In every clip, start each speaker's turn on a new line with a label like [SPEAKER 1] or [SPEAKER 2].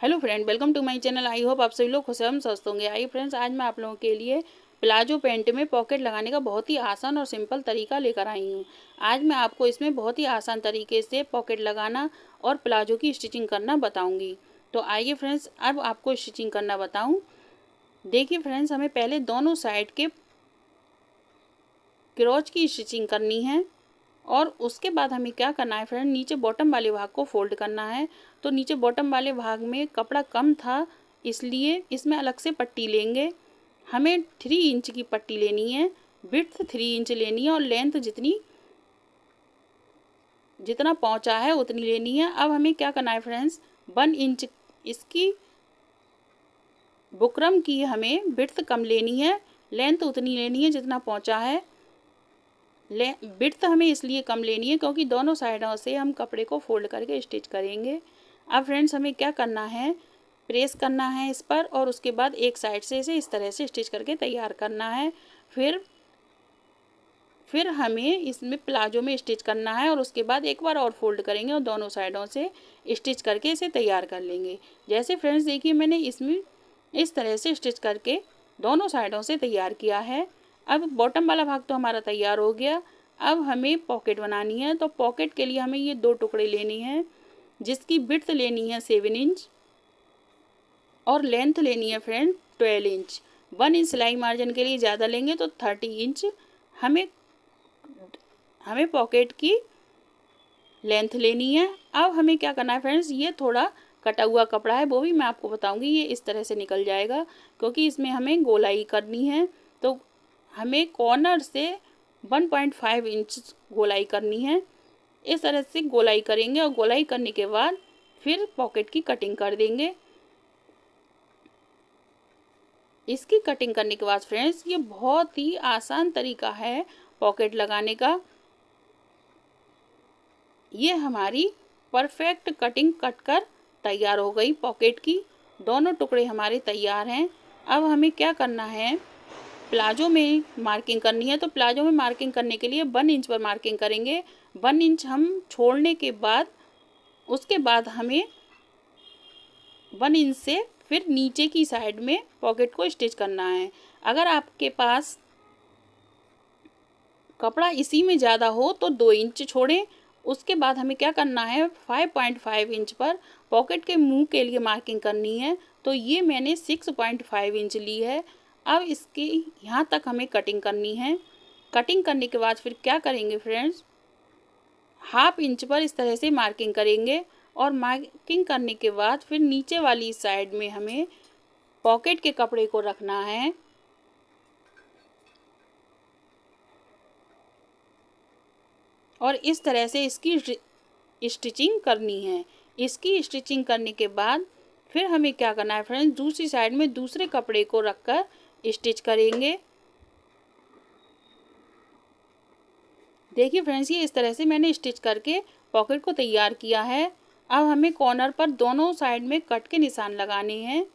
[SPEAKER 1] Hello friend, welcome to my channel. I hope आप सभी लोग खुश हम स्वस्थ होंगे। आइए फ्रेंड्स, आज मैं आप लोगों के लिए प्लाजो पैंट में पॉकेट लगाने का बहुत ही आसान और सिंपल तरीका लेकर आई हूँ। आज मैं आपको इसमें बहुत ही आसान तरीके से पॉकेट लगाना और प्लाजो की स्टिचिंग करना बताऊँगी। तो आइए फ्रेंड्स, अब आपको स्टिचिंग करना बताऊँ। देखिए फ्रेंड्स, हमें पहले दोनों साइड के क्रोच की स्टिचिंग करनी है और उसके बाद हमें क्या करना है फ्रेंड, नीचे बॉटम वाले भाग को फोल्ड करना है। तो नीचे बॉटम वाले भाग में कपड़ा कम था, इसलिए इसमें अलग से पट्टी लेंगे। हमें 3 इंच की पट्टी लेनी है, विड्थ 3 इंच लेनी है और लेंथ जितना पहुंचा है उतनी लेनी है। अब हमें क्या करना है फ्रेंड्स, 1 इंच इसकी बुकरम की हमें विड्थ कम लेनी है, लेंथ उतनी लेनी है जितना पहुंचा है। विड्थ हमें इसलिए कम लेनी है क्योंकि दोनों साइडों से हम कपड़े को फोल्ड करके स्टिच करेंगे। अब फ्रेंड्स, हमें क्या करना है, प्रेस करना है इस पर और उसके बाद एक साइड से इसे इस तरह से स्टिच करके तैयार करना है। फिर हमें इसमें प्लाजो में स्टिच करना है और उसके बाद एक बार और फोल्ड करेंगे और दोनों साइडों से स्टिच करके इसे तैयार कर लेंगे। जैसे फ्रेंड्स देखिए, मैंने इसमें इस तरह से स्टिच करके दोनों साइडों से तैयार किया है। अब बॉटम वाला भाग तो हमारा तैयार हो गया। अब हमें पॉकेट बनानी है। तो पॉकेट के लिए हमें ये 2 टुकड़े लेने हैं, जिसकी विड्थ लेनी है 7 इंच और लेंथ लेनी है फ्रेंड 12 इंच। 1 इंच सिलाई मार्जिन के लिए ज़्यादा लेंगे तो 30 इंच हमें पॉकेट की लेंथ लेनी है। अब हमें क्या करना है फ्रेंड्स, ये थोड़ा कटा हुआ कपड़ा है, वो भी मैं आपको बताऊंगी। ये इस तरह से निकल जाएगा क्योंकि इसमें हमें गोलाई करनी है। तो हमें कॉर्नर से 1.5 इंच गोलाई करनी है। इस तरह से गोलाई करेंगे और गोलाई करने के बाद फिर पॉकेट की कटिंग कर देंगे। इसकी कटिंग करने के बाद फ्रेंड्स, ये बहुत ही आसान तरीका है पॉकेट लगाने का। ये हमारी परफेक्ट कटिंग कटकर तैयार हो गई पॉकेट की। दोनों टुकड़े हमारे तैयार हैं। अब हमें क्या करना है, प्लाजो में मार्किंग करनी है। तो प्लाजो में मार्किंग करने के लिए 1 इंच पर मार्किंग करेंगे। 1 इंच हम छोड़ने के बाद उसके बाद हमें 1 इंच से फिर नीचे की साइड में पॉकेट को स्टिच करना है। अगर आपके पास कपड़ा इसी में ज़्यादा हो तो 2 इंच छोड़ें। उसके बाद हमें क्या करना है, 5.5 इंच पर पॉकेट के मुंह के लिए मार्किंग करनी है। तो ये मैंने 6.5 इंच ली है। अब इसके यहाँ तक हमें कटिंग करनी है। कटिंग करने के बाद फिर क्या करेंगे फ्रेंड्स, 1/2 इंच पर इस तरह से मार्किंग करेंगे और मार्किंग करने के बाद फिर नीचे वाली साइड में हमें पॉकेट के कपड़े को रखना है और इस तरह से इसकी स्टिचिंग करनी है। इसकी स्टिचिंग करने के बाद फिर हमें क्या करना है फ्रेंड्स, दूसरी साइड में दूसरे कपड़े को रखकर स्टिच करेंगे। देखिए फ्रेंड्स, ये इस तरह से मैंने स्टिच करके पॉकेट को तैयार किया है। अब हमें कॉर्नर पर दोनों साइड में कट के निशान लगाने हैं।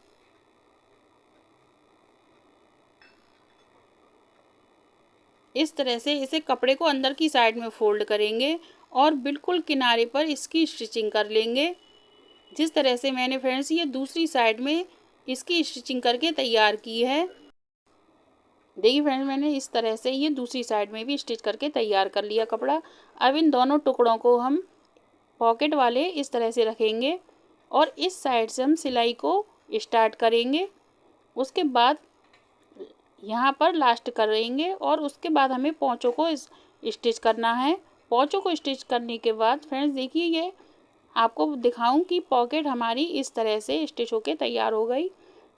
[SPEAKER 1] इस तरह से इसे कपड़े को अंदर की साइड में फोल्ड करेंगे और बिल्कुल किनारे पर इसकी स्टिचिंग कर लेंगे। जिस तरह से मैंने फ्रेंड्स ये दूसरी साइड में इसकी स्टिचिंग करके तैयार की है। देखिए फ्रेंड्स, मैंने इस तरह से ये दूसरी साइड में भी स्टिच करके तैयार कर लिया कपड़ा। अब इन दोनों टुकड़ों को हम पॉकेट वाले इस तरह से रखेंगे और इस साइड से हम सिलाई को स्टार्ट करेंगे। उसके बाद यहाँ पर लास्ट करेंगे और उसके बाद हमें पोंचों को स्टिच करना है। पोंचों को स्टिच करने के बाद फ्रेंड्स देखिए, ये आपको दिखाऊं कि पॉकेट हमारी इस तरह से स्टिच होके तैयार हो गई।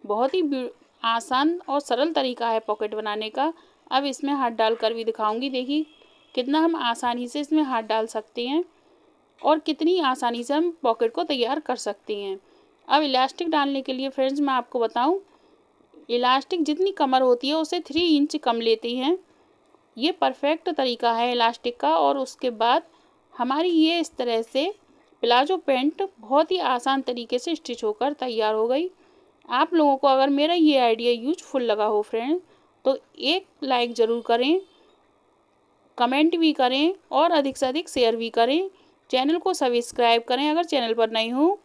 [SPEAKER 1] बहुत ही आसान और सरल तरीका है पॉकेट बनाने का। अब इसमें हाथ डालकर भी दिखाऊंगी। देखिए कितना हम आसानी से इसमें हाथ डाल सकते हैं और कितनी आसानी से हम पॉकेट को तैयार कर सकते हैं। अब इलास्टिक डालने के लिए फ्रेंड्स मैं आपको बताऊं, इलास्टिक जितनी कमर होती है उससे 3 इंच कम लेते हैं। ये परफेक्ट तरीका है इलास्टिक का। और उसके बाद हमारी ये इस तरह से प्लाजो पैंट बहुत ही आसान तरीके से स्टिच होकर तैयार हो गई। आप लोगों को अगर मेरा ये आइडिया यूजफुल लगा हो फ्रेंड, तो एक लाइक ज़रूर करें, कमेंट भी करें और अधिक से अधिक शेयर भी करें। चैनल को सब्सक्राइब करें अगर चैनल पर नए हो।